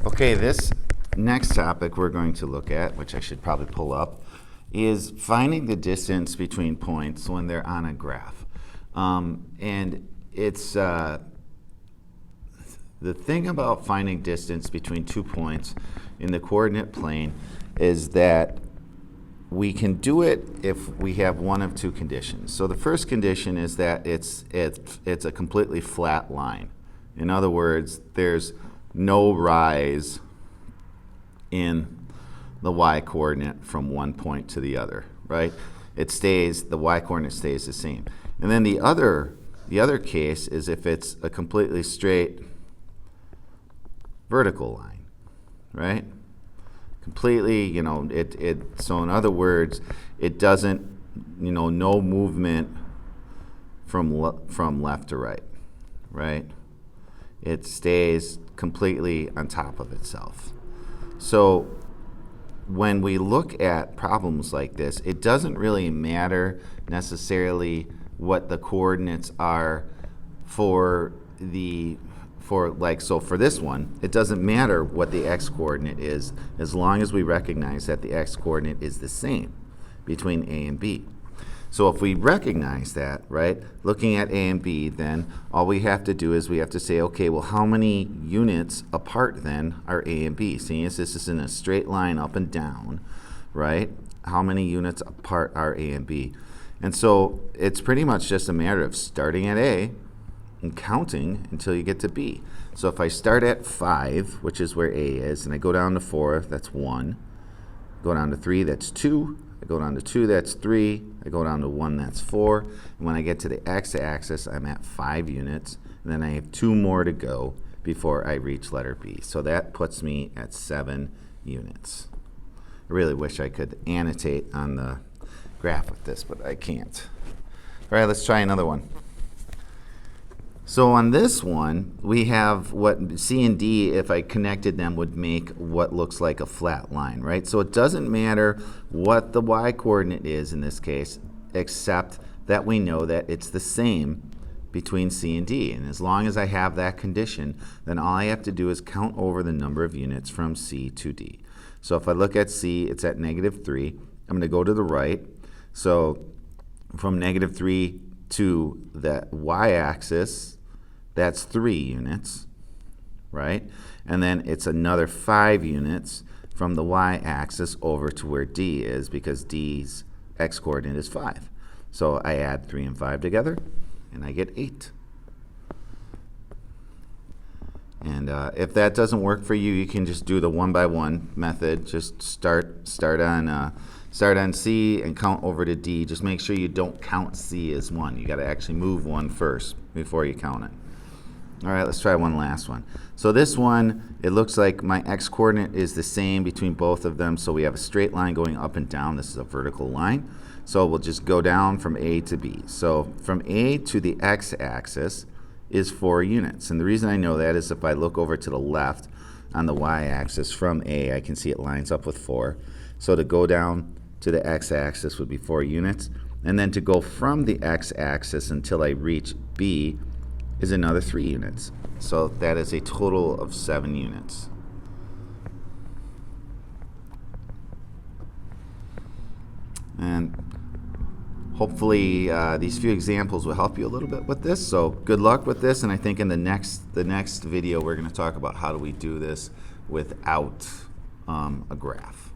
Okay, this next topic we're going to look at, which I should probably pull up, is finding the distance between points when they're on a graph. And it's the thing about finding distance between 2 points in the coordinate plane is that we can do it if we have one of two conditions. So the first condition is that it's a completely flat line. In other words, there's no rise in the y-coordinate from one point to the other, right? The y-coordinate stays the same. And then the other case is if it's a completely straight vertical line, right? Completely, so in other words, it doesn't, no movement from left to right, right? It stays completely on top of itself. So when we look at problems like this, it doesn't really matter necessarily what the coordinates are for this one, it doesn't matter what the x-coordinate is as long as we recognize that the x-coordinate is the same between A and B. So if we recognize that, right, looking at A and B, then all we have to do is we have to say, okay, well, how many units apart then are A and B? Seeing as this is in a straight line up and down, right, how many units apart are A and B? And so it's pretty much just a matter of starting at A and counting until you get to B. So if I start at 5, which is where A is, and I go down to 4, that's 1. Go down to 3, that's 2. I go down to 2, that's 3. I go down to 1, that's 4. And when I get to the x-axis, I'm at 5 units. And then I have 2 more to go before I reach letter B. So that puts me at 7 units. I really wish I could annotate on the graph with this, but I can't. All right, let's try another one. So on this one, we have what C and D, if I connected them, would make what looks like a flat line, right? So it doesn't matter what the y-coordinate is in this case, except that we know that it's the same between C and D. And as long as I have that condition, then all I have to do is count over the number of units from C to D. So if I look at C, it's at -3. I'm going to go to the right. So from -3 to the y-axis, that's 3 units, right? And then it's another 5 units from the y-axis over to where D is, because D's x-coordinate is 5. So I add 3 and 5 together, and I get 8. And if that doesn't work for you, you can just do the one-by-one method. Just start on C and count over to D. Just make sure you don't count C as 1. You got to actually move 1 first before you count it. All right, let's try one last one. So this one, it looks like my x-coordinate is the same between both of them. So we have a straight line going up and down. This is a vertical line. So we'll just go down from A to B. So from A to the x-axis is 4 units. And the reason I know that is if I look over to the left on the y-axis from A, I can see it lines up with 4. So to go down to the x-axis would be 4 units. And then to go from the x-axis until I reach B is another 3 units. So that is a total of 7 units. And hopefully these few examples will help you a little bit with this. So good luck with this, and I think in the next video we're going to talk about how do we do this without a graph.